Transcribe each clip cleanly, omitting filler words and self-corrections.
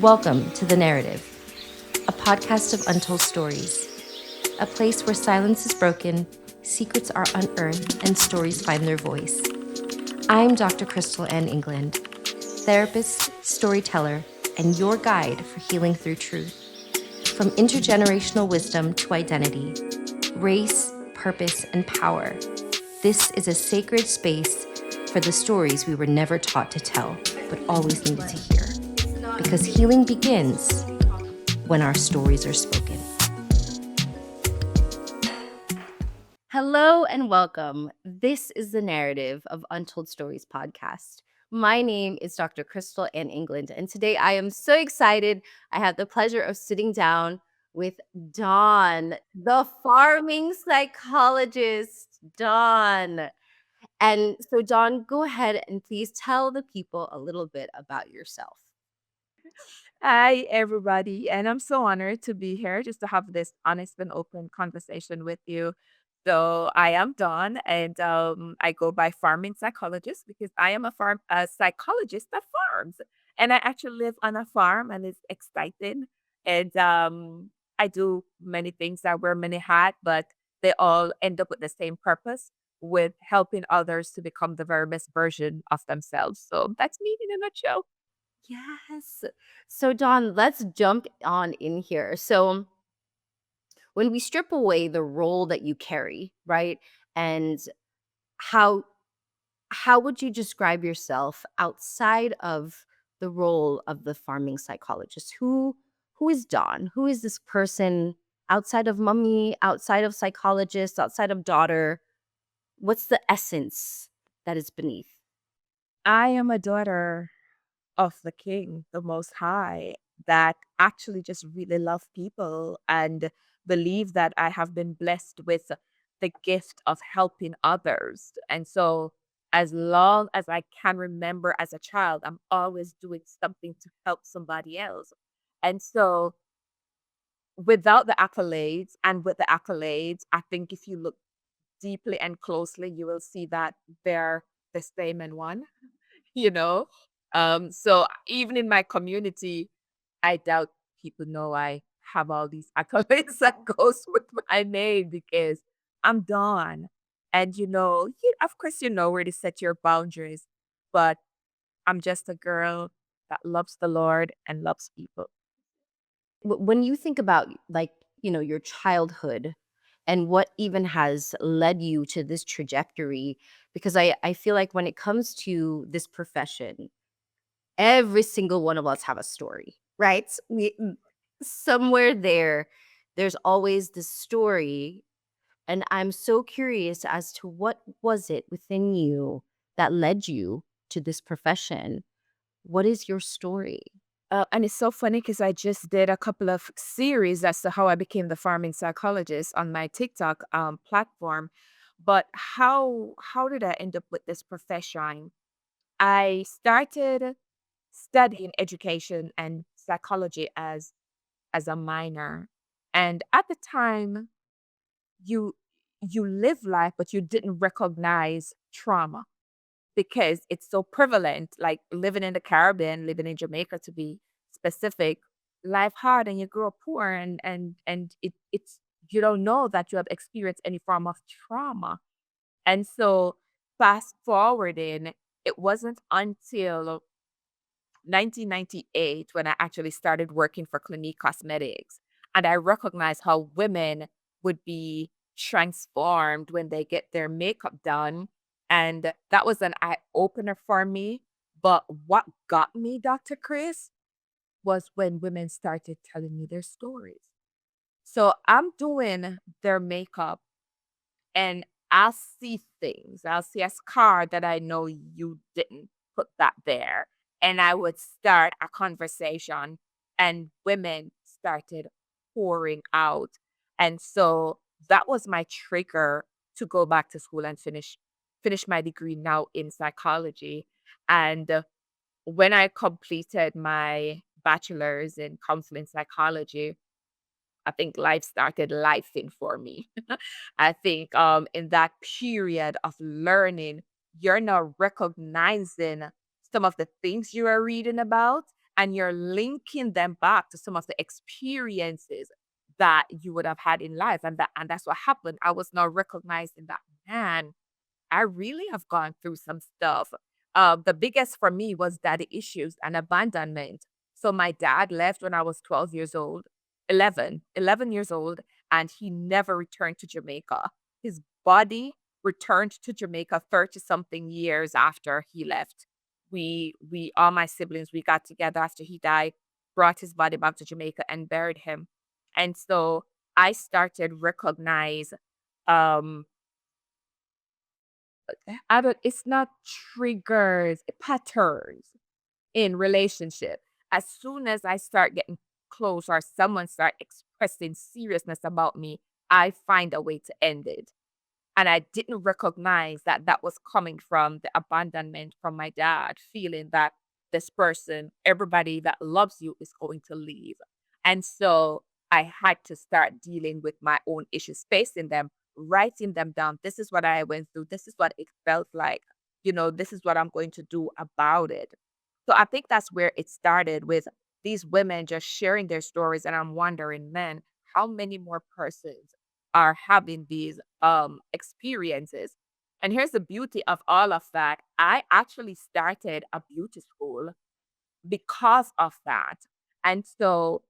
Welcome to The Narrative, a podcast of untold stories, a place where silence is broken, secrets are unearthed, and stories find their voice. I'm Dr. Crystal Ann England, therapist, storyteller, and your guide for healing through truth. From intergenerational wisdom to identity, race, purpose, and power, this is a sacred space for the stories we were never taught to tell, but always needed to hear. Because healing begins when our stories are spoken. Hello and welcome. This is the narrative of Untold Stories podcast. My name is Dr. Crystal Ann England, and today I am so excited. I have the pleasure of sitting down with Dawn, the farming psychologist. Dawn. And so, Dawn, go ahead and please tell the people a little bit about yourself. Hi, everybody. And I'm so honored to be here just to have this honest and open conversation with you. So, I am Dawn, and I go by farming psychologist because I am a psychologist that farms. And I actually live on a farm, and it's exciting. And I do many things. I wear many hats, but they all end up with the same purpose with helping others to become the very best version of themselves. So, that's me in a nutshell. Yes. So, Dawn, let's jump on in here. So, when we strip away the role that you carry, right? And how how would you describe yourself outside of the role of the farming psychologist? Who is Dawn? Who is this person outside of mommy, outside of psychologist, outside of daughter? What's the essence that is beneath? I am a daughter of the King, the Most High, that actually just really love people and believe that I have been blessed with the gift of helping others. And so, as long as I can remember as a child, I'm always doing something to help somebody else. And so, without the accolades and with the accolades, I think if you look deeply and closely, you will see that they're the same in one. you know? So even in my community, I doubt people know I have all these accolades that goes with my name because I'm Dawn. And of course you know where to set your boundaries, but I'm just a girl that loves the Lord and loves people. When you think about your childhood and what even has led you to this trajectory, because I feel like when it comes to this profession, every single one of us have a story, right? Somewhere there's always this story, and I'm so curious as to what was it within you that led you to this profession. What is your story? And it's so funny because I just did a couple of series as to how I became the farming psychologist on my TikTok platform. But how did I end up with this profession? I started studying education and psychology as a minor, and at the time, you you live life, but you didn't recognize trauma because it's so prevalent, like living in the Caribbean, living in Jamaica to be specific, life hard and you grow up poor and it's you don't know that you have experienced any form of trauma. And so fast forwarding, it wasn't until 1998 when I actually started working for Clinique Cosmetics. And I recognized how women would be transformed when they get their makeup done. And that was an eye opener for me. But what got me, Dr. Chris, was when women started telling me their stories. So I'm doing their makeup and I'll see things. I'll see a scar that I know you didn't put that there. And I would start a conversation, and women started pouring out. And so that was my trigger to go back to school and finish my degree now in psychology. And when I completed my bachelor's in counseling psychology, I think life started lifing for me. I think in that period of learning, you're now recognizing some of the things you are reading about and you're linking them back to some of the experiences that you would have had in life. And that's what happened. I was now recognizing that, man, I really have gone through some stuff. The biggest for me was daddy issues and abandonment. So my dad left when I was 12 years old, 11 years old, and he never returned to Jamaica. His body returned to Jamaica 30 something years after he left. All my siblings, we got together after he died, brought his body back to Jamaica and buried him. And so I started recognize um I don't it's not triggers, patterns in relationship. As soon as I start getting close or someone start expressing seriousness about me, I find a way to end it. And I didn't recognize that that was coming from the abandonment from my dad, feeling that this person, everybody that loves you is going to leave. And so I had to start dealing with my own issues, facing them, writing them down. This is what I went through. This is what it felt like. This is what I'm going to do about it. So I think that's where it started with these women just sharing their stories. And I'm wondering, man, how many more persons are having these experiences? And here's the beauty of all of that. I actually started a beauty school because of that. And so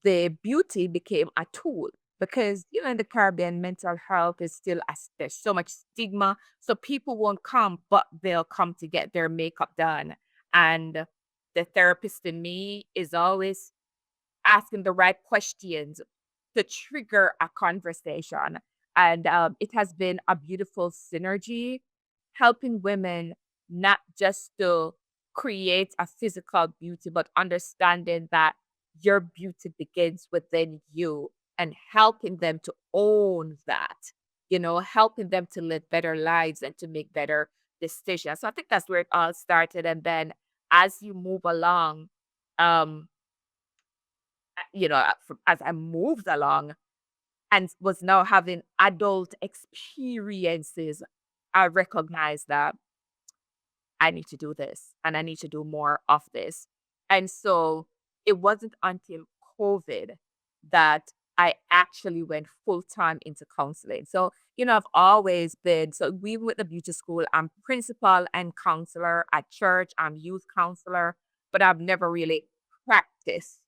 the beauty became a tool because, in the Caribbean, mental health is still, there's so much stigma. So people won't come, but they'll come to get their makeup done. And the therapist in me is always asking the right questions to trigger a conversation. And it has been a beautiful synergy, helping women not just to create a physical beauty, but understanding that your beauty begins within you and helping them to own that, helping them to live better lives and to make better decisions. So I think that's where it all started. And then as you move along, um, as I moved along and was now having adult experiences, I recognized that I need to do this and I need to do more of this. And so it wasn't until COVID that I actually went full time into counseling. So, I've always been, so we with the beauty school, I'm principal and counselor at church, I'm youth counselor, but I've never really practiced,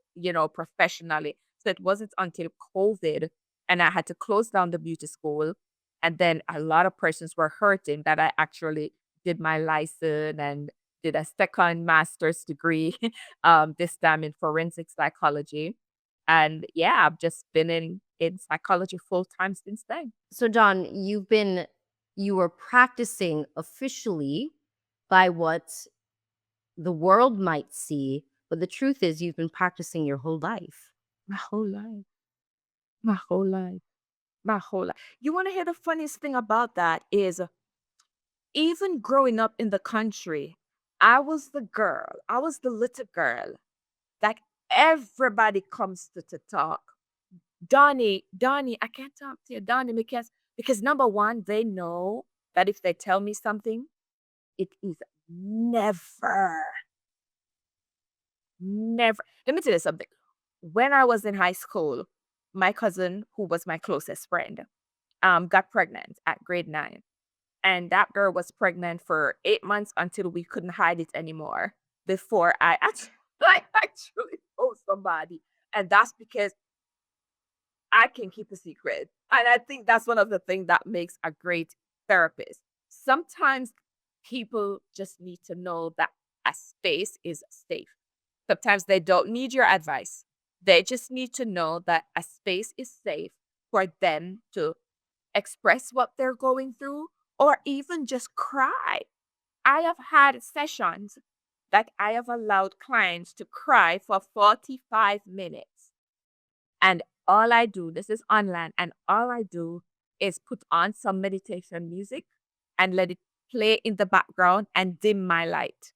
professionally. So it wasn't until COVID and I had to close down the beauty school. And then a lot of persons were hurting that I actually did my license and did a second master's degree, this time in forensic psychology. And yeah, I've just been in psychology full time since then. So, John, you were practicing officially by what the world might see, but the truth is you've been practicing your whole life. My whole life. My whole life. My whole life. You want to hear the funniest thing about that is even growing up in the country, I was the little girl that everybody comes to talk. Donnie, I can't talk to you, Donnie, because number one, they know that if they tell me something, it is never, never. Let me tell you something. When I was in high school, my cousin, who was my closest friend, got pregnant at grade 9. And that girl was pregnant for 8 months until we couldn't hide it anymore before I actually, I actually told somebody. And that's because I can keep a secret. And I think that's one of the things that makes a great therapist. Sometimes people just need to know that a space is safe. Sometimes they don't need your advice. They just need to know that a space is safe for them to express what they're going through or even just cry. I have had sessions that I have allowed clients to cry for 45 minutes. And all I do, this is online, and all I do is put on some meditation music and let it play in the background and dim my light.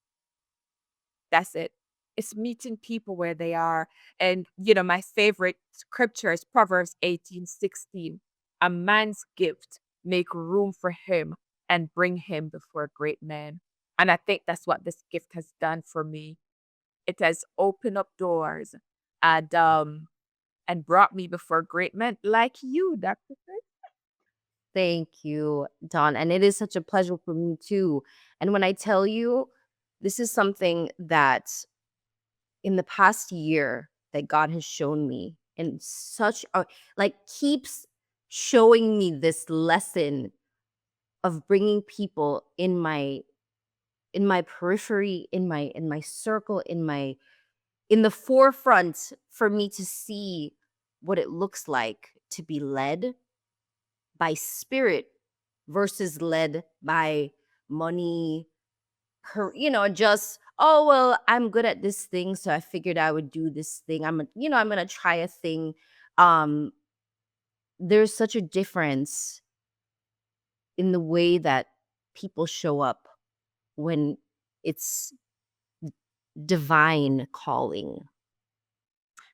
That's it. It's meeting people where they are. And, my favorite scripture is Proverbs 18:16. A man's gift make room for him and bring him before great men. And I think that's what this gift has done for me. It has opened up doors and brought me before great men like you, Dr. Thank you, Don. And it is such a pleasure for me too. And when I tell you, this is something that in the past year that God has shown me in such a like keeps showing me this lesson of bringing people in my periphery, in my circle, in the forefront for me to see what it looks like to be led by spirit versus led by money, just, oh well, I'm good at this thing, so I figured I would do this thing. I'm gonna try a thing. um there's such a difference in the way that people show up when it's divine calling.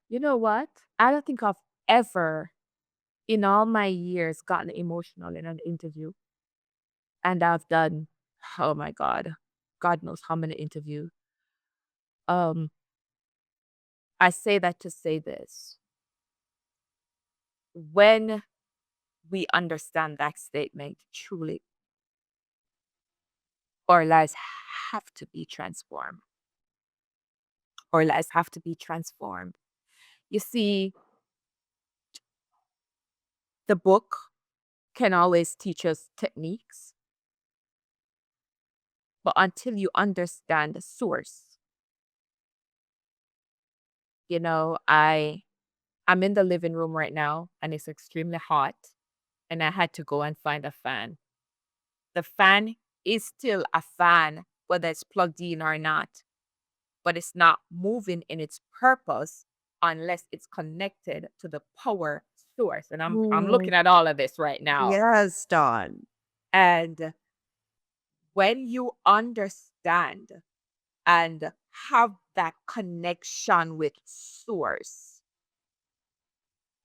You know what? I don't think I've ever, in all my years, gotten emotional in an interview. And I've done, oh my God, God knows how many interviews. Um, I say that to say this. When we understand that statement truly, our lives have to be transformed. Our lives have to be transformed. You see, the book can always teach us techniques, but until you understand the source, I'm in the living room right now and it's extremely hot and I had to go and find a fan. The fan is still a fan, whether it's plugged in or not, but it's not moving in its purpose unless it's connected to the power source. And I'm Mm, looking at all of this right now. yes, Don. And when you understand and have that connection with source,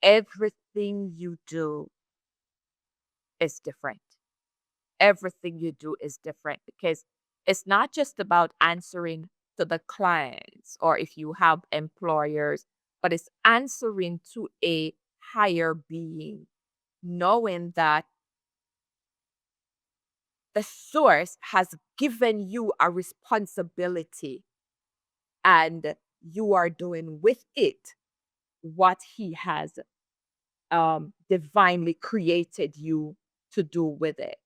everything you do is different. Everything you do is different because it's not just about answering to the clients or if you have employers, but it's answering to a higher being, knowing that the source has given you a responsibility and you are doing with it what he has divinely created you to do with it.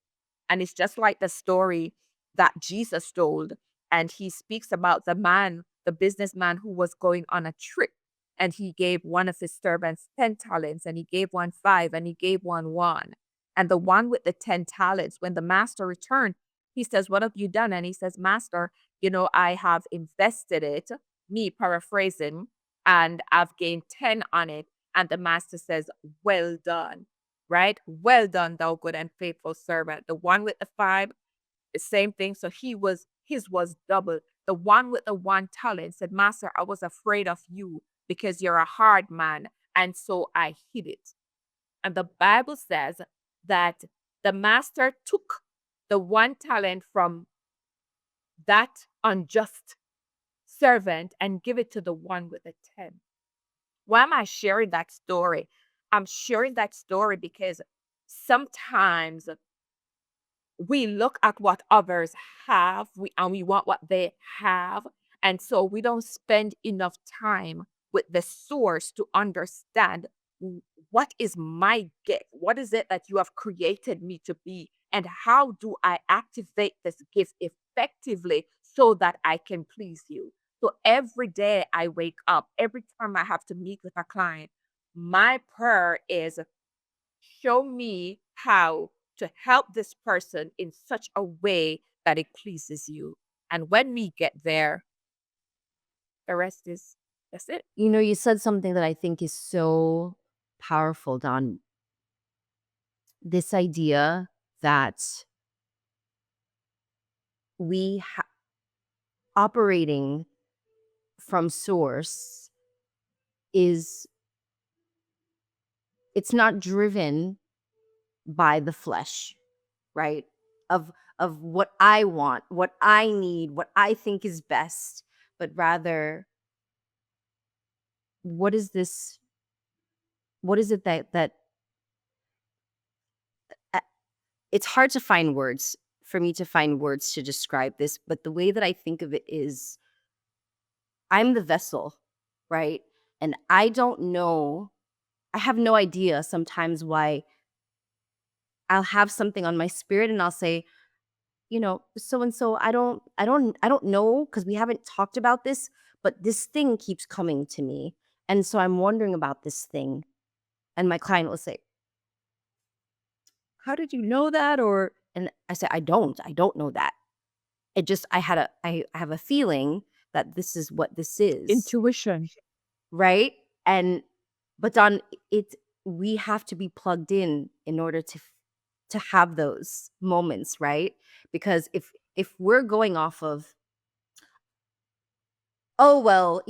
And it's just like the story that Jesus told. And he speaks about the businessman who was going on a trip. And he gave one of his servants 10 talents, and he gave one five, and he gave one one. And the one with the 10 talents, when the master returned, he says, "What have you done?" And he says, "Master, I have invested it," me paraphrasing, "and I've gained 10 on it." And the master says, "Well done." Right? "Well done, thou good and faithful servant." The one with the five, the same thing. So his was double. The one with the one talent said, "Master, I was afraid of you because you're a hard man. And so I hid it." And the Bible says that the master took the one talent from that unjust servant and give it to the one with the 10. Why am I sharing that story? I'm sharing that story because sometimes we look at what others have, and we want what they have. And so we don't spend enough time with the source to understand what is my gift? What is it that you have created me to be? And how do I activate this gift effectively so that I can please you? So every day I wake up, every time I have to meet with a client, my prayer is, show me how to help this person in such a way that it pleases you. And when we get there, the rest is that's it. You said something that I think is so powerful, Don. This idea that we operating from source is it's not driven by the flesh, right? Of what I want, what I need, what I think is best, but rather what is this? What is it that uh, it's hard to find words for me to find words to describe this, but the way that I think of it is I'm the vessel, right? And I don't know, I have no idea sometimes why I'll have something on my spirit and I'll say, so and so, I don't know because we haven't talked about this, but this thing keeps coming to me. And so I'm wondering about this thing. And my client will say, how did you know that? Or and I say, I don't know that. I have a feeling that this is what this is. Intuition. Right? And but on it we have to be plugged in order to have those moments, right? Because if we're going off of, oh well,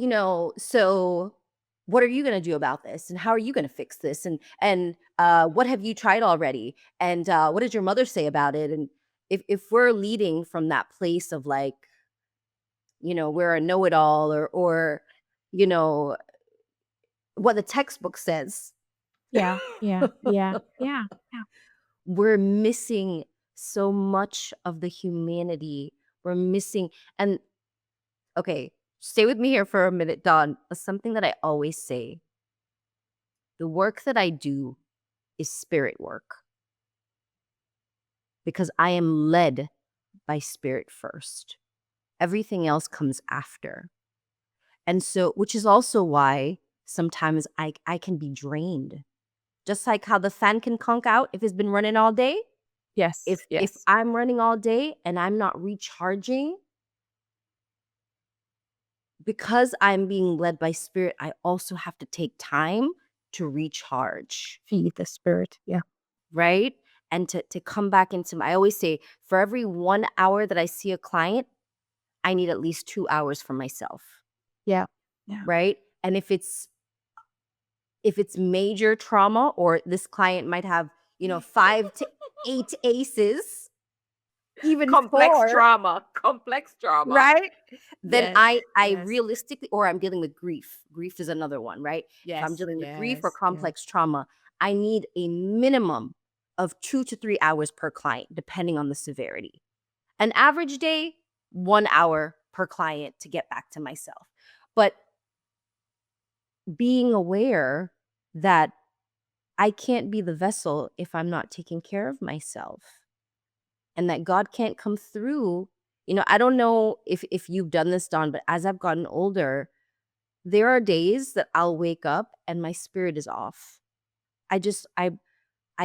so what are you going to do about this, and how are you going to fix this, and what have you tried already, and what did your mother say about it, and if we're leading from that place of like, we're a know-it-all, or you know what the textbook says, Yeah, yeah, yeah, yeah, yeah. we're missing so much of the humanity. We're missing, and okay, stay with me here for a minute, Dawn. Something that I always say, the work that I do is spirit work because I am led by spirit first. Everything else comes after. And so, which is also why sometimes I can be drained. Just like how the fan can conk out if it's been running all day. Yes, If yes. I'm running all day and I'm not recharging, because I'm being led by spirit, I also have to take time to recharge, Feed the spirit. Yeah, right? And to come back into I always say, for every 1 hour that I see a client, I need at least 2 hours for myself, yeah, yeah. right? And if it's major trauma, or this client might have, 5 to 8 aces, even Complex 4, trauma. Complex trauma. right? Then Yes, I yes, realistically, or I'm dealing with grief. Grief is another one, right? If I'm yes, dealing with grief or yes, yes. complex trauma, I need a minimum of 2 to 3 hours per client, depending on the severity. An average day, 1 hour per client to get back to myself. But being aware that I can't be the vessel if I'm not taking care of myself, and that God can't come through. I don't know if you've done this, Dawn, but as I've gotten older, there are days that I'll wake up and my spirit is off. I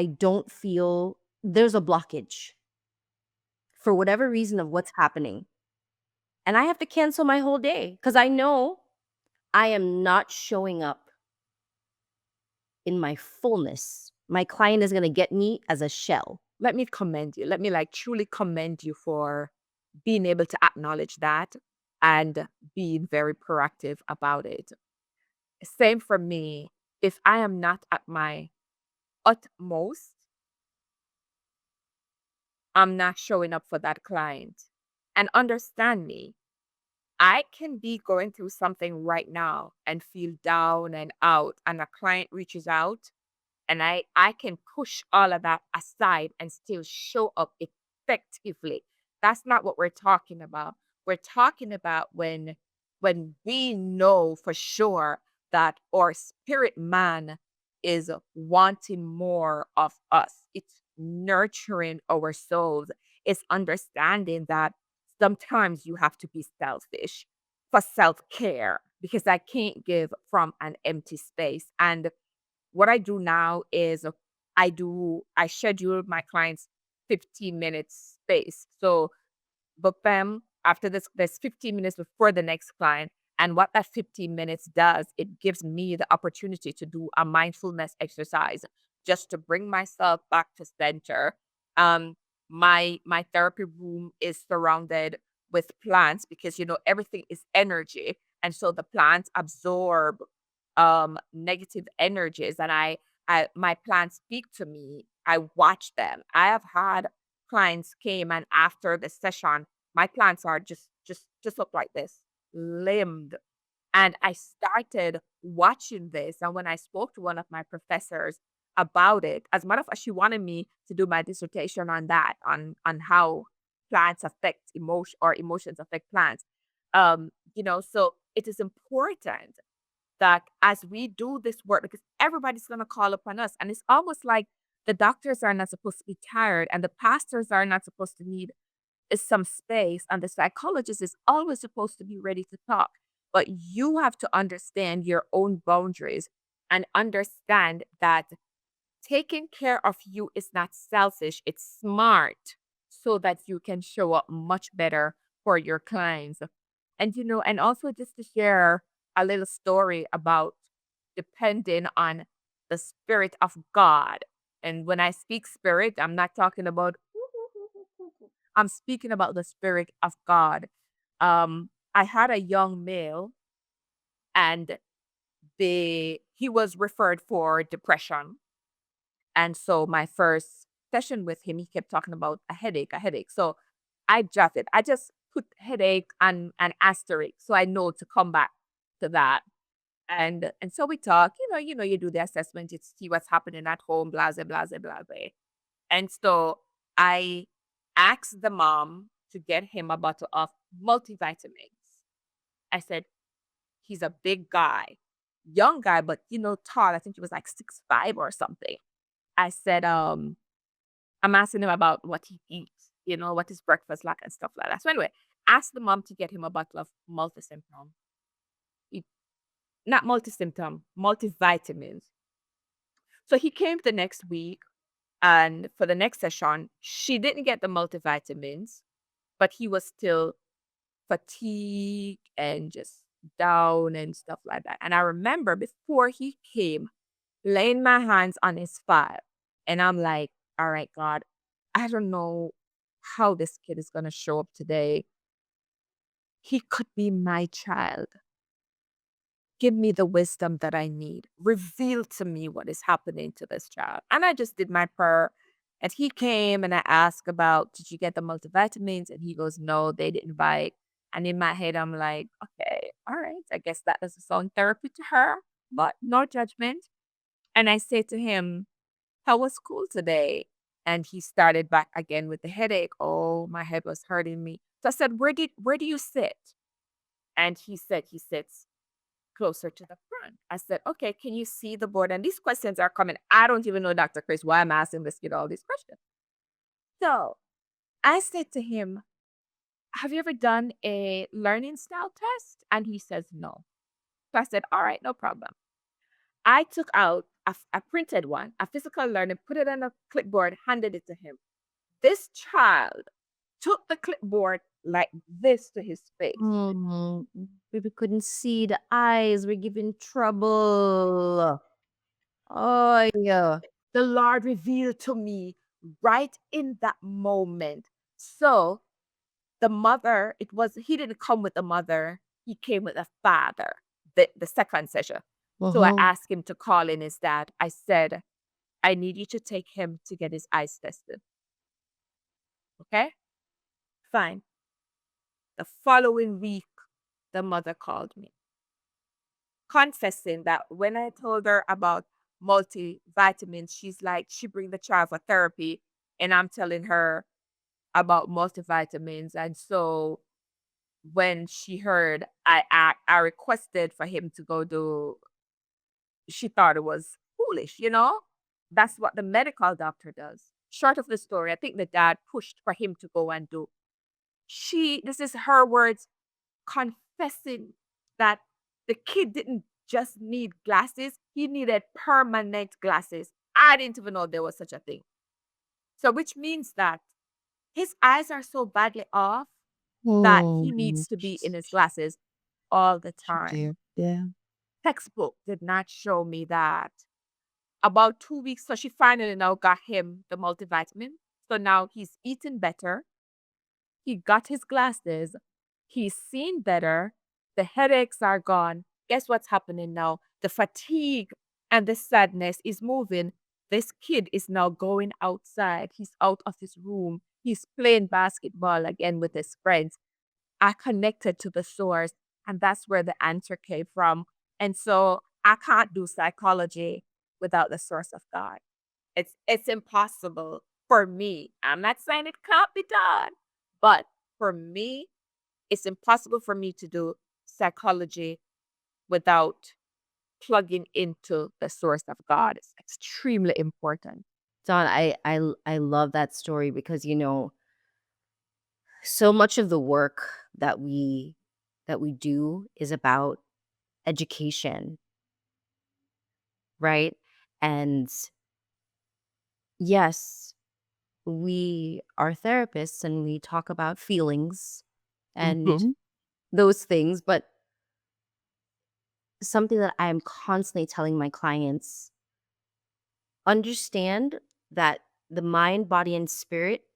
don't feel there's a blockage for whatever reason of what's happening. And I have to cancel my whole day because I know I am not showing up in my fullness. My client is going to get me as a shell. Let me commend you. Let me like truly commend you for being able to acknowledge that and being very proactive about it. Same for me. If I am not at my utmost, I'm not showing up for that client. And understand me, I can be going through something right now and feel down and out, and a client reaches out, and I can push all of that aside and still show up effectively. That's not what we're talking about. We're talking about when we know for sure that our spirit man is wanting more of us. It's nurturing our souls. It's understanding that sometimes you have to be selfish for self-care because I can't give from an empty space. And what I do now is I schedule my clients 15 minutes space. So book them after this there's 15 minutes before the next client. And what that 15 minutes does, it gives me the opportunity to do a mindfulness exercise just to bring myself back to center. Um my therapy room is surrounded with plants because everything is energy. And so the plants absorb negative energies, and I my plants speak to me. I watch them. I have had clients came, and after the session my plants are just up like this, limbed. And I started watching this. And when I spoke to one of my professors about it, as a matter of fact, she wanted me to do my dissertation on that, on how plants affect emotion or emotions affect plants. So it is important that as we do this work, because everybody's going to call upon us, and it's almost like the doctors are not supposed to be tired, and the pastors are not supposed to need some space, and the psychologist is always supposed to be ready to talk. But you have to understand your own boundaries and understand that taking care of you is not selfish, it's smart so that you can show up much better for your clients. And also just to share a little story about depending on the spirit of God. And when I speak spirit, I'm not talking about, I'm speaking about the spirit of God. I had a young male, and he was referred for depression. And so my first session with him, he kept talking about a headache, a headache. So I just put headache and an asterisk so I know to come back to that. And so we talk, you do the assessment, you see what's happening at home, blah, blah, blah, blah, blah, blah. And so I asked the mom to get him a bottle of multivitamins. I said, he's a big guy, young guy, but tall. I think he was like 6'5" or something. I said, I'm asking him about what he eats, what his breakfast like and stuff like that. So anyway, asked the mom to get him a bottle of multi-symptom. Not multi-symptom, multivitamins. So he came the next week, and for the next session, she didn't get the multivitamins, but he was still fatigued and just down and stuff like that. And I remember before he came, laying my hands on his file, and I'm like, all right, God, I don't know how this kid is going to show up today. He could be my child. Give me the wisdom that I need. Reveal to me what is happening to this child. And I just did my prayer. And he came and I asked about, did you get the multivitamins? And he goes, no, they didn't bite. And in my head, I'm like, okay, all right. I guess that doesn't sound therapy to her, but no judgment. And I say to him, how was school today? And he started back again with the headache. Oh, my head was hurting me. So I said, where do you sit? And he said he sits closer to the front. I said, okay, can you see the board? And these questions are coming. I don't even know, Dr. Chris, why I'm asking this kid all these questions. So I said to him, have you ever done a learning style test? And he says, no. So I said, all right, no problem. I took out a printed one, a physical learning, put it on a clipboard, handed it to him. This child took the clipboard like this to his face. Baby couldn't see the eyes. We're giving trouble. Oh, yeah. The Lord revealed to me right in that moment. So the mother, he didn't come with the mother, he came with the father, the second session. So I asked him to call in his dad. I said, I need you to take him to get his eyes tested. Okay? Fine. The following week, the mother called me, confessing that when I told her about multivitamins, she's like, she bring the child for therapy, and I'm telling her about multivitamins. And so when she heard I requested for him to go do, she thought it was foolish. That's what the medical doctor does. Short of the story, I think the dad pushed for him to go and do. This is her words, confessing that the kid didn't just need glasses, he needed permanent glasses. I didn't even know there was such a thing. So, which means that his eyes are so badly off that he needs to be in his glasses all the time. Yeah. Textbook did not show me that. About 2 weeks, so she finally now got him the multivitamin. So now he's eating better. He got his glasses. He's seeing better. The headaches are gone. Guess what's happening now? The fatigue and the sadness is moving. This kid is now going outside. He's out of his room. He's playing basketball again with his friends. I connected to the source, and that's where the answer came from. And so I can't do psychology without the source of God. It's impossible for me. I'm not saying it can't be done, but for me, it's impossible for me to do psychology without plugging into the source of God. It's extremely important. Don, I love that story because so much of the work that we do is about education, right? And yes, we are therapists and we talk about feelings and Mhm. those things, but something that I am constantly telling my clients, understand that the mind, body, and spirit,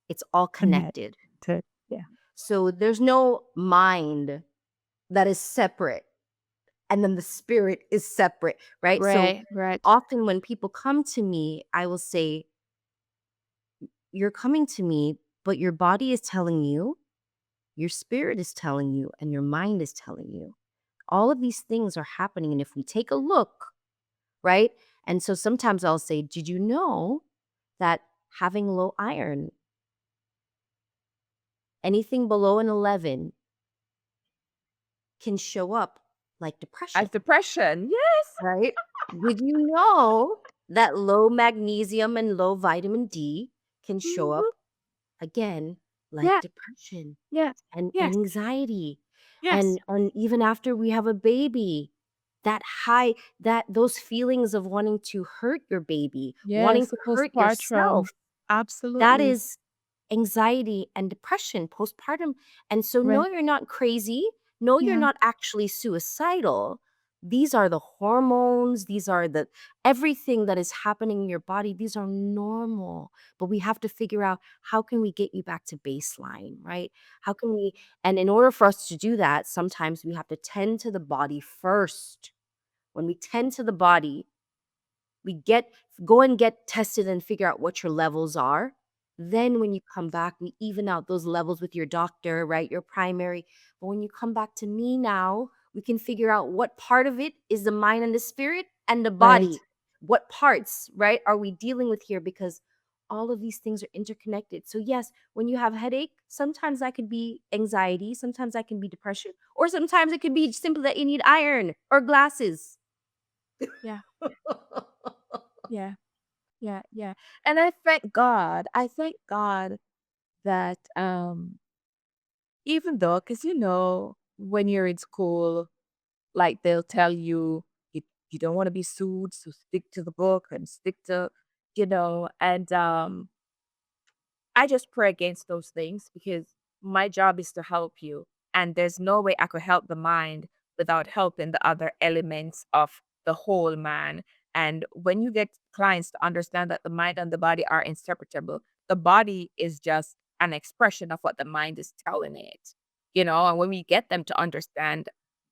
it's all connected. Connected. Yeah. So there's no mind that is separate and then the spirit is separate, right? So Right, right. often when people come to me, I will say, you're coming to me, but your body is telling you, your spirit is telling you, and your mind is telling you. All of these things are happening. And if we take a look, right? And so sometimes I'll say, did you know that having low iron, anything below an 11, can show up like depression, As depression. Yes. right? Did you know that low magnesium and low vitamin D can show Mhm. up again like Yeah. depression Yes. and Yes. anxiety? Yes. And even after we have a baby, that high, that those feelings of wanting to hurt your baby, wanting Yes. to hurt Postpartum. yourself, that Absolutely. is anxiety and depression postpartum. And so, no, Right. you're not crazy. No, you're Yeah. not actually suicidal. These are the hormones. These are the everything that is happening in your body. These are normal. But we have to figure out, how can we get you back to baseline, right? How can we, and in order for us to do that, sometimes we have to tend to the body first. When we tend to the body, we go and get tested and figure out what your levels are. Then when you come back, we even out those levels with your doctor, right? Your primary. But when you come back to me now, we can figure out what part of it is the mind and the spirit and the Right. body. What parts, right, are we dealing with here? Because all of these things are interconnected. So yes, when you have headache, sometimes that could be anxiety, sometimes that can be depression, or sometimes it could be simply that you need iron or glasses. Yeah. Yeah. Yeah. Yeah. And I thank God. I thank God that even though, because when you're in school, like they'll tell you, you don't want to be sued, so stick to the book and stick to, and I just pray against those things because my job is to help you. And there's no way I could help the mind without helping the other elements of the whole man. And when you get clients to understand that the mind and the body are inseparable, the body is just an expression of what the mind is telling it. And when we get them to understand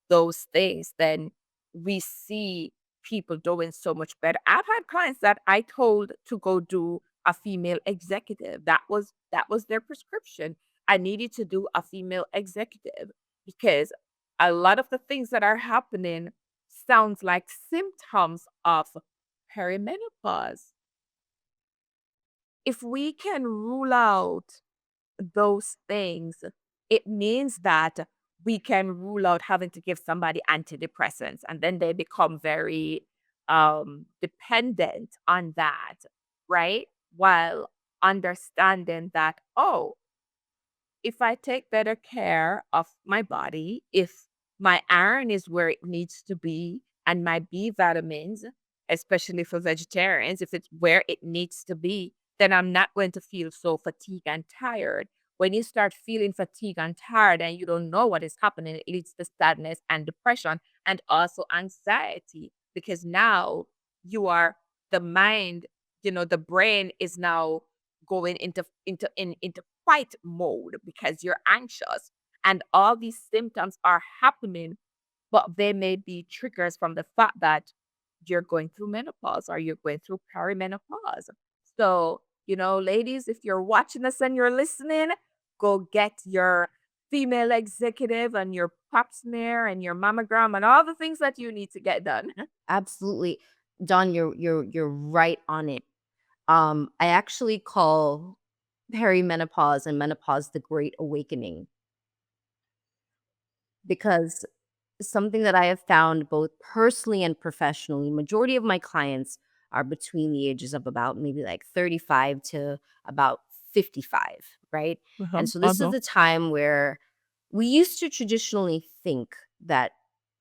those things, then we see people doing so much better. I've had clients that I told to go do a female executive. That was their prescription. I needed to do a female executive because a lot of the things that are happening sounds like symptoms of perimenopause. If we can rule out those things, it means that we can rule out having to give somebody antidepressants, and then they become very dependent on that, right? While understanding that, oh, if I take better care of my body, if my iron is where it needs to be and my B vitamins, especially for vegetarians, if it's where it needs to be, then I'm not going to feel so fatigued and tired. When you start feeling fatigued and tired and you don't know what is happening, it leads to sadness and depression and also anxiety because now you are the mind, the brain is now going into fight mode because you're anxious and all these symptoms are happening, but they may be triggers from the fact that you're going through menopause or you're going through perimenopause. So, ladies, if you're watching us and you're listening, go get your female executive and your pap smear and your mammogram and all the things that you need to get done. Absolutely. Dawn, you're right on it. I actually call perimenopause and menopause the great awakening, because something that I have found both personally and professionally, majority of my clients are between the ages of about maybe like 35 to about 55, right? Uh-huh, And so this is uh-huh. the time where we used to traditionally think that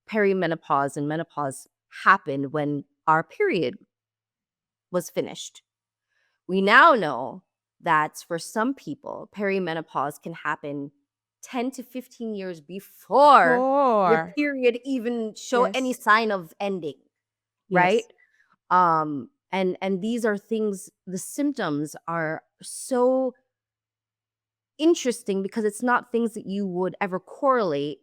perimenopause and menopause happened when our period was finished. We now know that for some people, perimenopause can happen 10 to 15 years before your 4. period even show any Yes, sign of ending, right? yes, And these are things, the symptoms are so interesting because it's not things that you would ever correlate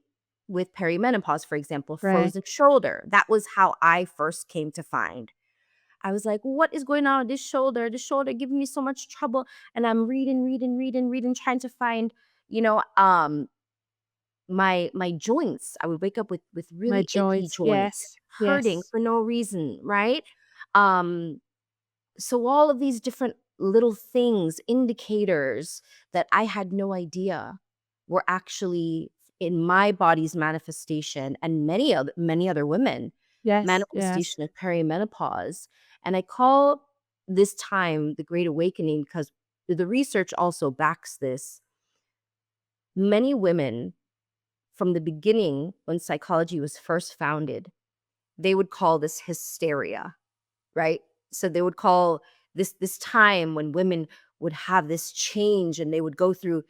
with perimenopause. For example, right. frozen shoulder. That was how I first came to find. I was like, "What is going on with this shoulder? The shoulder giving me so much trouble." And I'm reading, trying to find, you know, my joints. I would wake up with My really achy joints, joints, yes, hurting yes, for no reason, right? Um, so all of these different little things, indicators that I had no idea were actually in my body's manifestation, and many other women yes, yes, manifestation of perimenopause. And I call this time the Great Awakening because the research also backs this. Many women from the beginning, when psychology was first founded, they would call this hysteria, right? So they would call this time when women would have this change and they would go through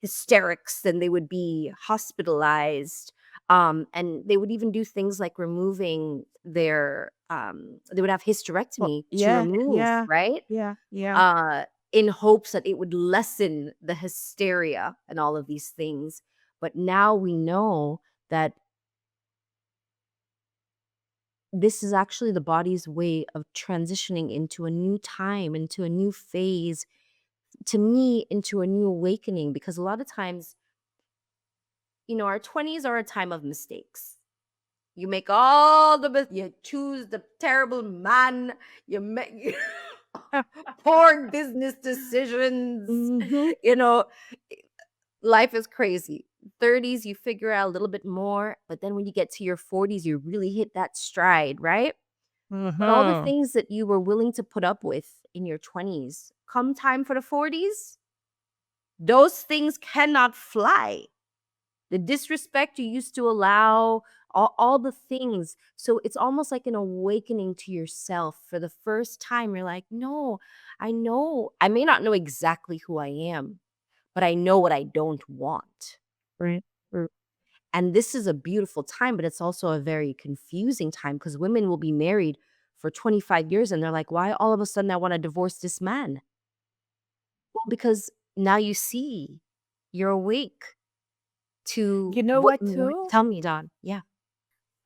hysterics and they would be hospitalized. And they would even do things like removing their they would have well, hysterectomy to yeah, remove, yeah, right? yeah, yeah. uh in hopes that it would lessen the hysteria and all of these things. But now we know that this is actually the body's way of transitioning into a new time, into a new phase, to me, into a new awakening. Because a lot of times, our 20s are a time of mistakes. You make all you choose the terrible man, you make poor business decisions, Mhm, you know, life is crazy. 30s, you figure out a little bit more, but then when you get to your 40s, you really hit that stride, right? But all the mhm. things that you were willing to put up with in your 20s, come time for the 40s, those things cannot fly. The disrespect you used to allow, all the things. So it's almost like an awakening to yourself. For the first time, you're like, no, I know. I may not know exactly who I am, but I know what I don't want. Right, r And this is a beautiful time, but it's also a very confusing time because women will be married for 25 years and they're like, why all of a sudden I want to divorce this man? Well, because now you see, you're awake to you know what what you want. too? Tell me, Don. Yeah.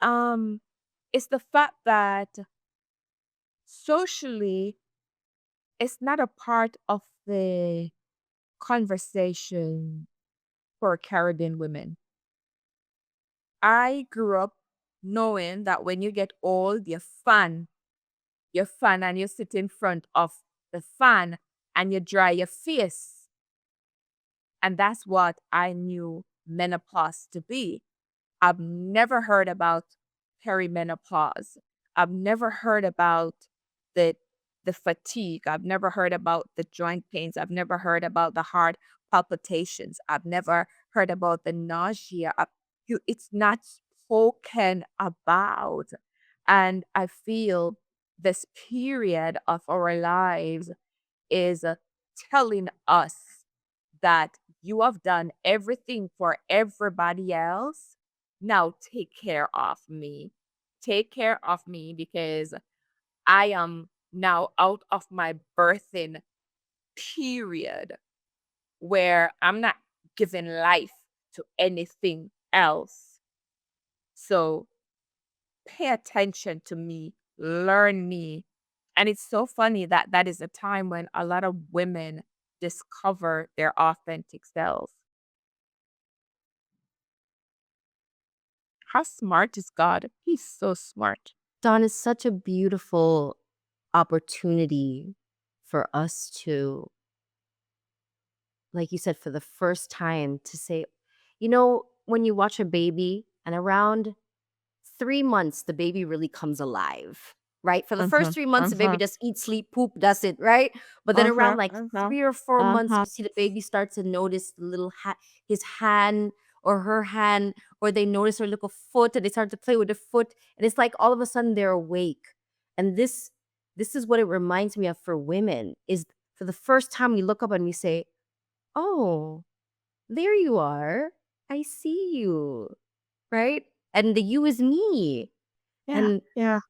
Um, it's the fact that socially, it's not a part of the conversation for Caribbean women. I grew up knowing that when you get old, you fan and you sit in front of the fan and you dry your face. And that's what I knew menopause to be. I've never heard about perimenopause. I've never heard about the the fatigue. I've never heard about the joint pains. I've never heard about the heart palpitations. I've never heard about the nausea. It's not spoken about. And I feel this period of our lives is telling us that you have done everything for everybody else. Now take care of me. Take care of me because I am now out of my birthing period where I'm not giving life to anything else. So pay attention to me, learn me. And it's so funny that that is a time when a lot of women discover their authentic selves. How smart is God? He's so smart. Dawn, is such a beautiful opportunity for us to, like you said, for the first time to say, when you watch a baby and around 3 months, the baby really comes alive, right? For the first Mm-hmm. 3 months, the baby Mm-hmm. just eats, sleep, poop, does it, right? But then Mm-hmm. around like Mm-hmm. 3 or 4 months, Mm-hmm. you see the baby start to notice the little his hand or her hand, or they notice her little foot and they start to play with the foot. And it's like all of a sudden they're awake. And this is what it reminds me of for women is for the first time we look up and we say, oh, there you are. I see you, right? And the you is me. Yeah. And Yeah.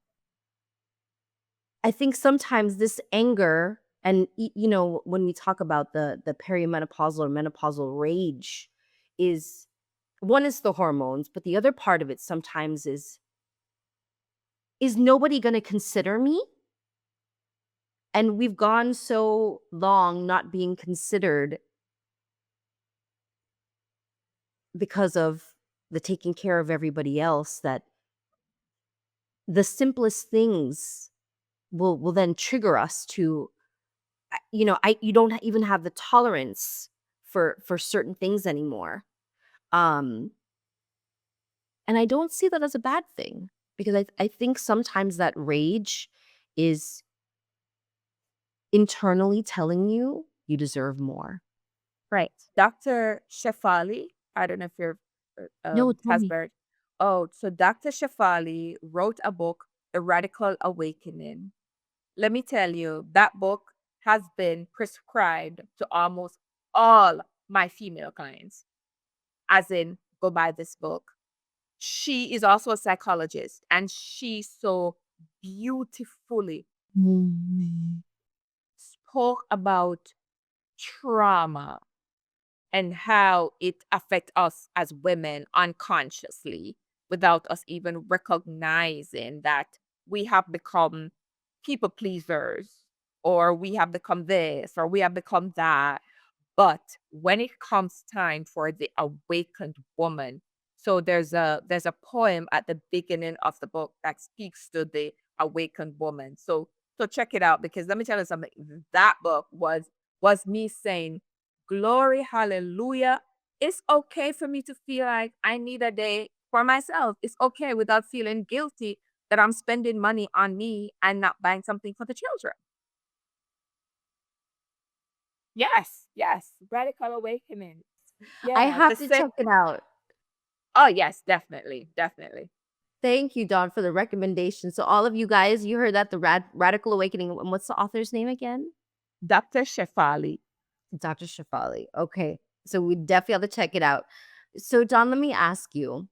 I think sometimes this anger and when we talk about the perimenopausal or menopausal rage is one is the hormones, but the other part of it sometimes is nobody going to consider me? And we've gone so long not being considered because of the taking care of everybody else that the simplest things will then trigger us to you don't even have the tolerance for certain things anymore. um and I don't see that as a bad thing because I think sometimes that rage is internally telling you you deserve more. Right. Dr. Shefali, I don't know if you're No, tell has me. heard. Oh, so Dr. Shefali wrote a book, The Radical Awakening. Let me tell you, that book has been prescribed to almost all my female clients, as in, go buy this book. She is also a psychologist, and she so beautifully spoke about trauma and how it affects us as women unconsciously without us even recognizing that we have become people pleasers, or we have become this, or we have become that. But when it comes time for the awakened woman, so there's a poem at the beginning of the book that speaks to the awakened woman. So check it out, because let me tell you something. That book was me saying, "Glory, hallelujah. It's okay for me to feel like I need a day for myself. It's okay without feeling guilty that I'm spending money on me and not buying something for the children." Yes, yes, radical awakening. I Yeah, the have to same. check it out. Oh, yes, definitely, definitely. Thank you, Dawn, for the recommendation. So all of you guys, you heard that, the Radical Awakening. And what's the author's name again? Dr. Shefali. Dr. Shefali. Okay. So we definitely have to check it out. So, Don, let me ask you,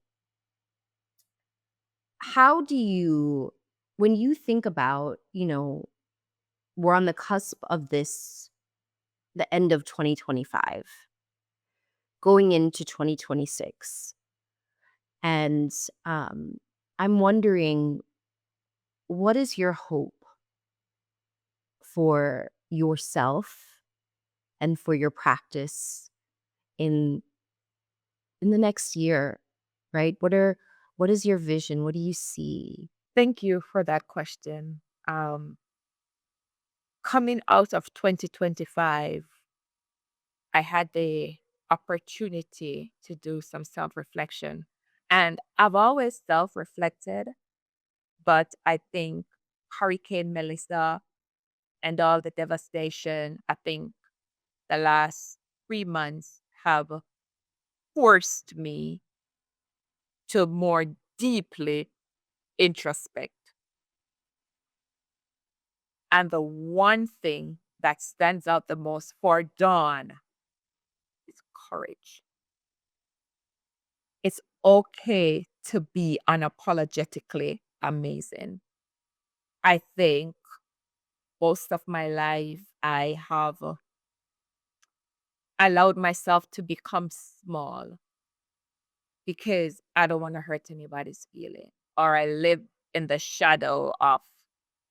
how do you, when you think about, we're on the cusp of this, the end of 2025, going into 2026. And I'm wondering, what is your hope for yourself and for your practice in the next year, right? What is your vision? What do you see? Thank you for that question. Coming out of 2025, I had the opportunity to do some self reflection. And I've always self reflected, but I think Hurricane Melissa and all the devastation, I think the last 3 months have forced me to more deeply introspect. And the one thing that stands out the most for Dawn is courage. It's okay to be unapologetically amazing. I think most of my life I have allowed myself to become small because I don't want to hurt anybody's feeling. Or I live in the shadow of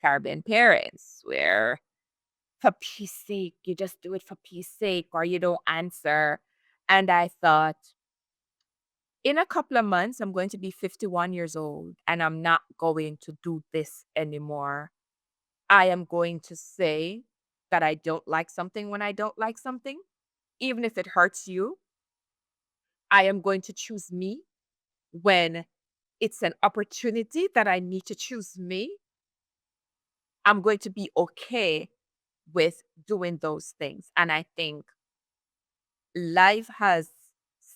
Caribbean parents where, for peace sake, you just do it for peace sake, or you don't answer. And I thought, in a couple of months, I'm going to be 51 years old and I'm not going to do this anymore. I am going to say that I don't like something when I don't like something, even if it hurts you. I am going to choose me when it's an opportunity that I need to choose me. I'm going to be okay with doing those things. And I think life has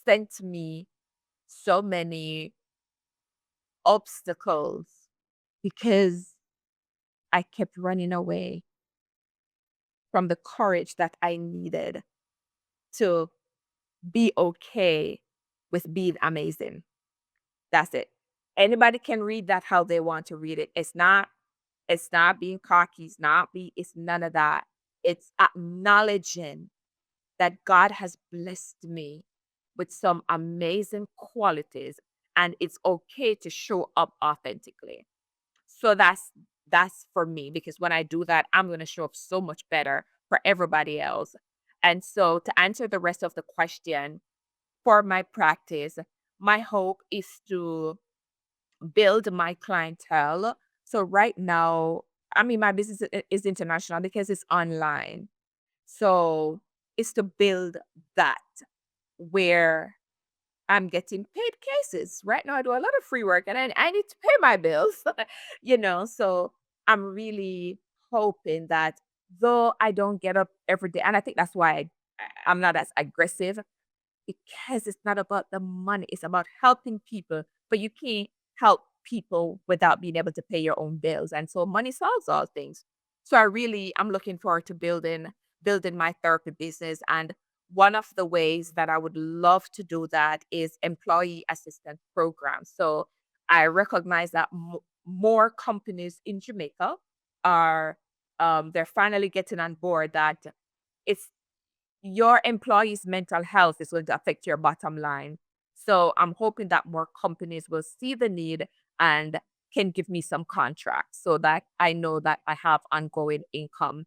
sent me so many obstacles because I kept running away from the courage that I needed to be okay with being amazing. That's it. Anybody can read that how they want to read it. It's not being cocky, it's none of that. It's acknowledging that God has blessed me with some amazing qualities and it's okay to show up authentically. So that's for me because when I do that, I'm going to show up so much better for everybody else. And so to answer the rest of the question, for my practice, my hope is to build my clientele. So right now, I mean my business is international because it's online. So it's to build that where I'm getting paid cases. Right now, I do a lot of free work and I need to pay my bills, So I'm really hoping that though I don't get up every day, and I think that's why I'm not as aggressive because it's not about the money, it's about helping people, but you can't help people without being able to pay your own bills. And so money solves all things. So I'm looking forward to building my therapy business. And one of the ways that I would love to do that is employee assistance programs. So I recognize that more companies in Jamaica are they're finally getting on board that it's your employees' mental health is going to affect your bottom line. So I'm hoping that more companies will see the need and can give me some contracts so that I know that I have ongoing income.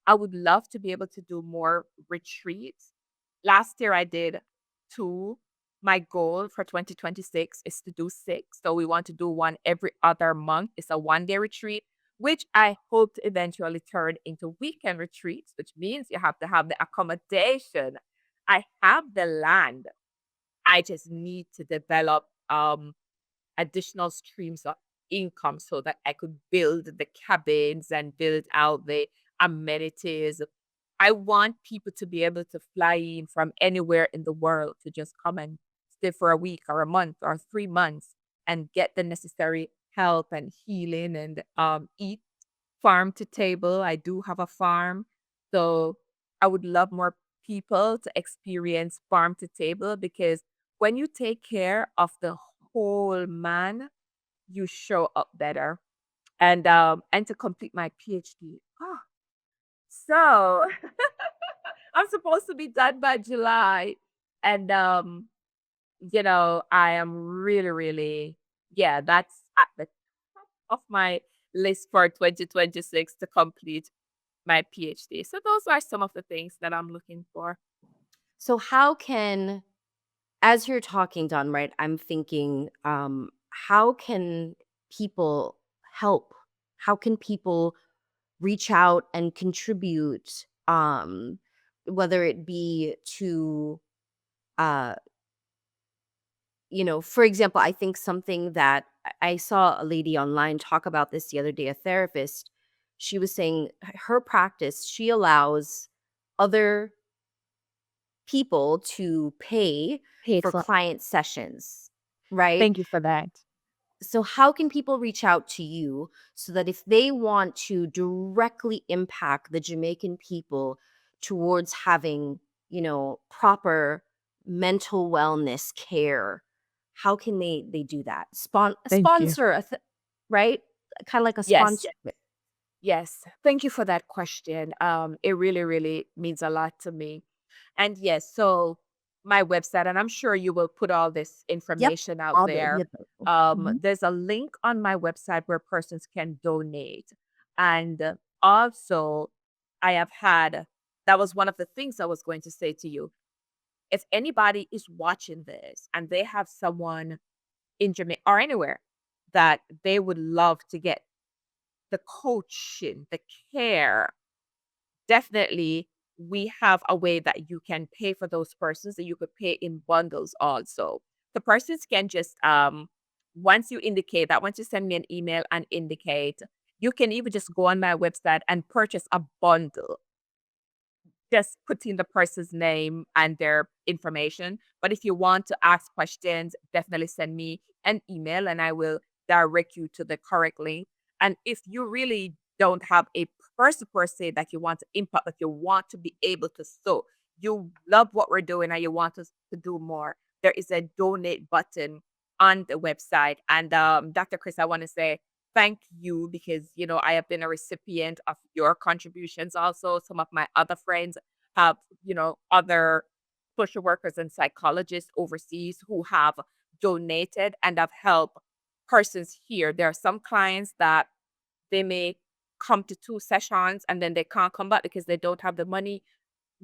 I would love to be able to do more retreats. Last year I did two. My goal for 2026 is to do six. So we want to do one every other month. It's a 1 day retreat, which I hope to eventually turn into weekend retreats, which means you have to have the accommodation. I have the land. I just need to develop additional streams of income so that I could build the cabins and build out the amenities. I want people to be able to fly in from anywhere in the world to just come and stay for a week or a month or 3 months and get the necessary help and healing and eat farm to table. I do have a farm. So I would love more people to experience farm to table because when you take care of the whole man, you show up better. And to complete my PhD. So I'm supposed to be done by July. And I am really, really, yeah, that's at the top of my list for 2026 to complete my PhD. So those are some of the things that I'm looking for. So how can, as you're talking, Don, right, I'm thinking, how can people help? How can people reach out and contribute, whether it be to, uh, for example, I think something that I saw a lady online talk about this the other day, a therapist. She was saying her practice, she allows other people to pay Paid for for. client sessions, right? Thank you for that. So, how can people reach out to you so that if they want to directly impact the Jamaican people towards having, proper mental wellness care, how can they do that? Thank you. Sponsor, right? Kind of like a Yes. sponsor. Yes. Thank you for that question. It really, really means a lot to me. And yes, so my website, and I'm sure you will put all this Yep. information out All the there. yep. Mhm. There's a link on my website where persons can donate. And also, I have had, that was one of the things I was going to say to you. if anybody is watching this and they have someone in Jamaica or anywhere that they would love to get the coaching, the care, definitely we have a way that you can pay for those persons and you could pay in bundles also. The persons can just once you indicate that, once you send me an email and indicate, you can even just go on my website and purchase a bundle, just putting the person's name and their information. But if you want to ask questions, definitely send me an email and I will direct you to the correct link. And if you really don't have a person per se that you want to impact, but you want to be able to sow, you love what we're doing and you want us to do more, there is a donate button on the website. And Dr. Chris, I want to say thank you because I have been a recipient of your contributions also. Some of my other friends have, other social workers and psychologists overseas who have donated and have helped persons here. There are some clients that they may come to 2 sessions and then they can't come back because they don't have the money.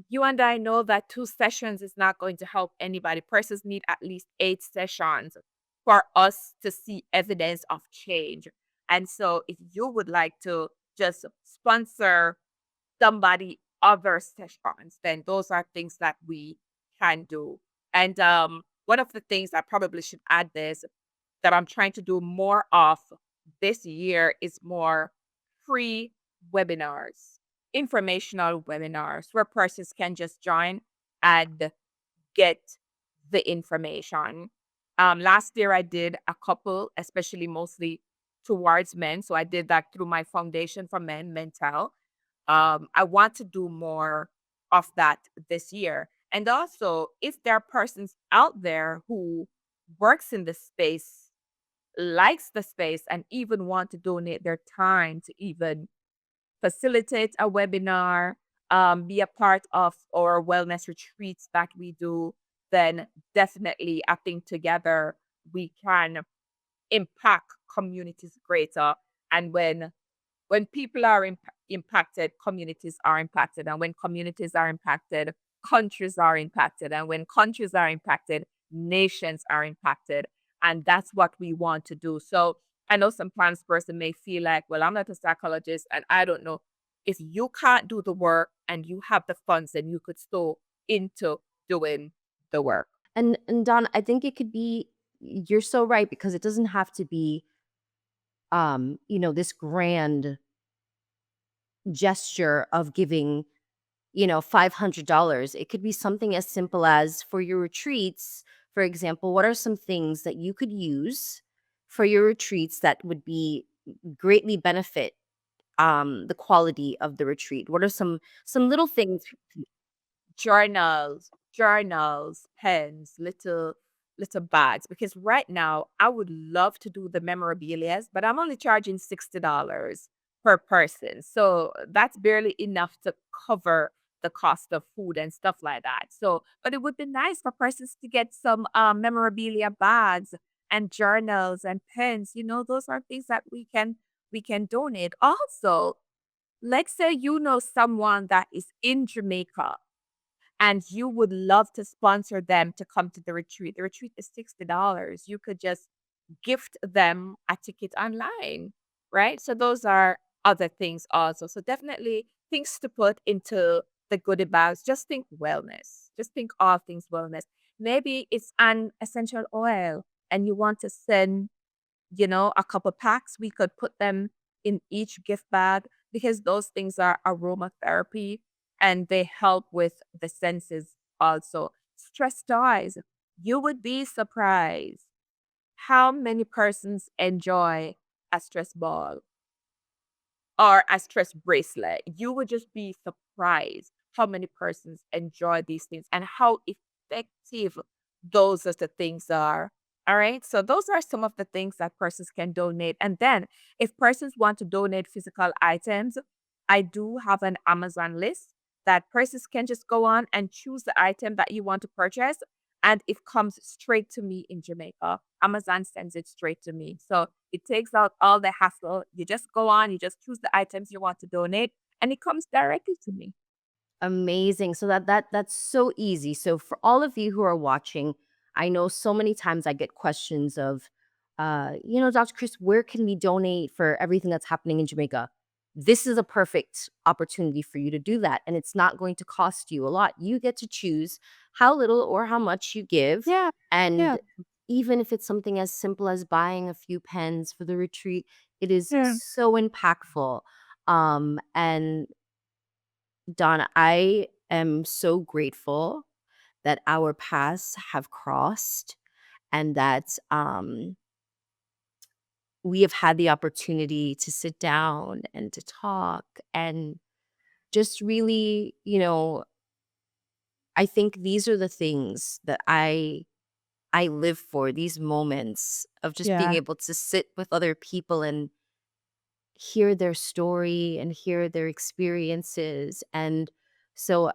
You and I know that 2 sessions is not going to help anybody. Persons need at least 8 sessions for us to see evidence of change. And so, if you would like to just sponsor somebody other sessions, then those are things that we can do. And one of the things I probably should add this that I'm trying to do more of this year is more free webinars, informational webinars where persons can just join and get the information. Last year, I did a couple, especially mostly towards men. So I did that through my foundation for men, Mental. I want to do more of that this year. And also, if there are persons out there who works in the space, likes the space, and even want to donate their time to even facilitate a webinar, be a part of our wellness retreats that we do, then definitely I think together we can impact communities greater. And when people are impacted, communities are impacted. And when communities are impacted, countries are impacted. And when countries are impacted, nations are impacted. And that's what we want to do. So I know some plans person may feel like, well, I'm not a psychologist and I don't know. If you can't do the work and you have the funds, then you could still into doing the work. And Don, I think it could be, you're so right, because it doesn't have to be this grand gesture of giving, $500. It could be something as simple as, for your retreats, for example, what are some things that you could use for your retreats that would be greatly benefit the quality of the retreat? What are some little things? Journals, pens, little bags. Because right now I would love to do the memorabilia, but I'm only charging $60 per person. So that's barely enough to cover the cost of food and stuff like that. So, but it would be nice for persons to get some memorabilia bags and journals and pens. Those are things that we can donate. Also, let's say you know someone that is in Jamaica and you would love to sponsor them to come to the retreat. The retreat is $60. You could just gift them a ticket online, right? So those are other things also. So definitely things to put into the goodie bags. Just think wellness. Just think all things wellness. Maybe it's an essential oil and you want to send a couple packs, we could put them in each gift bag because those things are aromatherapy and they help with the senses also. Stress toys. You would be surprised how many persons enjoy a stress ball or a stress bracelet. You would just be surprised how many persons enjoy these things and how effective those are the things are. All right. So those are some of the things that persons can donate. And then if persons want to donate physical items, I do have an Amazon list that persons can just go on and choose the item that you want to purchase and it comes straight to me in Jamaica. Amazon sends it straight to me. So it takes out all the hassle. You just go on, you just choose the items you want to donate, and it comes directly to me. Amazing. So that's so easy. So for all of you who are watching, I know so many times I get questions of, Dr. Chris, where can we donate for everything that's happening in Jamaica? This is a perfect opportunity for you to do that, and it's not going to cost you a lot. You get to choose how little or how much you give, Yeah, yeah, and even if it's something as simple as buying a few pens for the retreat, it is yeah. so impactful. And Don, I am so grateful that our paths have crossed and that we have had the opportunity to sit down and to talk and just really, I think these are the things that I live for, these moments of just being Yeah. able to sit with other people and hear their story and hear their experiences. And so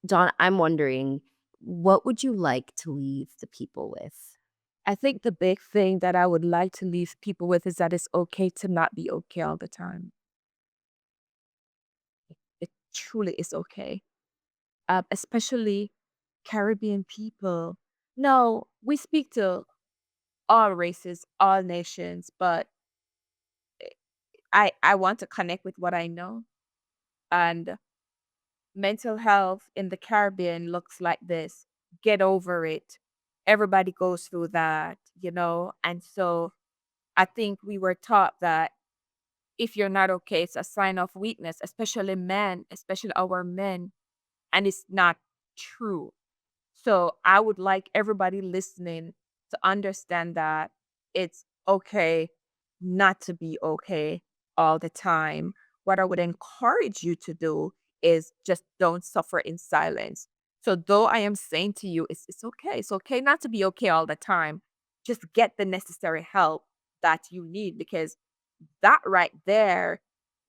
Don, I'm wondering, what would you like to leave the people with? I think the big thing that I would like to leave people with is that it's okay to not be okay all the time. It truly is okay. Especially Caribbean people. No, we speak to all races, all nations, but I want to connect with what I know. And mental health in the Caribbean looks like this. Get over it. Everybody goes through that. And so I think we were taught that if you're not okay, it's a sign of weakness, especially men, especially our men. And it's not true. So I would like everybody listening to understand that it's okay not to be okay all the time. What I would encourage you to do is just don't suffer in silence. So though I am saying to you, it's okay. It's okay not to be okay all the time. Just get the necessary help that you need because that right there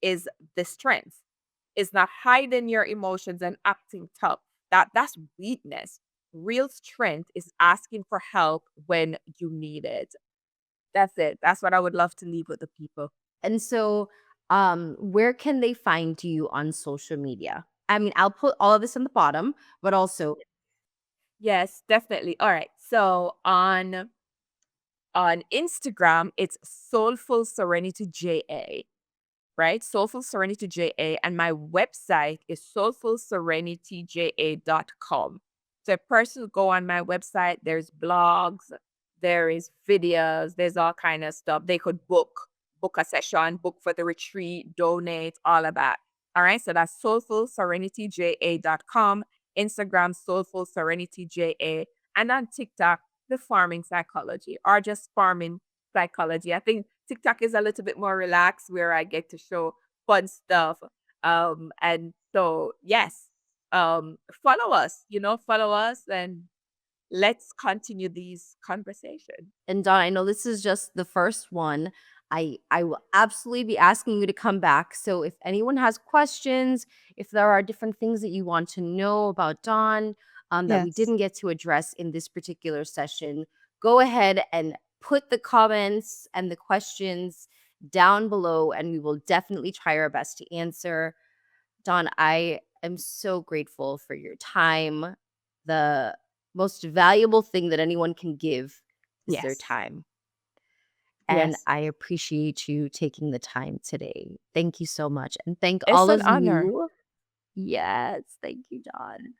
is the strength. Is not hiding your emotions and acting tough. That's weakness. Real strength is asking for help when you need it. That's it. That's what I would love to leave with the people. And so, where can they find you on social media? I mean, I'll put all of this in the bottom, but also, Yes, definitely. All right. So on Instagram, it's Soulful Serenity JA. Right? Soulful Serenity JA. And my website is soulfulserenityja.com. So a person go on my website, there's blogs, there is videos, there's all kind of stuff. They could book a session, book for the retreat, donate, all of that. All right. So that's soulfulserenityja.com, Instagram Soulful Serenity JA, and on TikTok, the farming psychology or just farming psychology. I think TikTok is a little bit more relaxed where I get to show fun stuff. And so yes, follow us and let's continue these conversations. and Don, I know this is just the first one. I will absolutely be asking you to come back. So if anyone has questions, if there are different things that you want to know about Don, that we Yes. didn't get to address in this particular session, go ahead and put the comments and the questions down below, and we will definitely try our best to answer. Don, I am so grateful for your time. The most valuable thing that anyone can give is their Yes. time. And Yes. I appreciate you taking the time today. Thank you so much. And thank It's all an of honor. you. Yes, thank you, Don.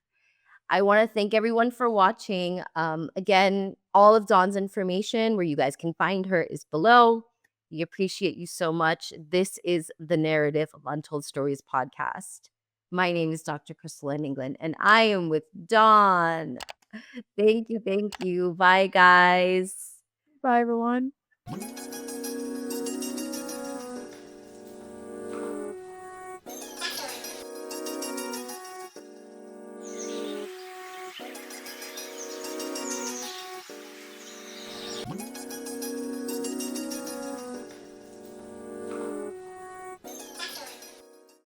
I want to thank everyone for watching. Again, all of Dawn's information where you guys can find her is below. We appreciate you so much. This is the Narrative of Untold Stories podcast. My name is Dr. Crystal in England, and I am with Dawn. Thank you. Thank you. Bye, guys. Bye everyone.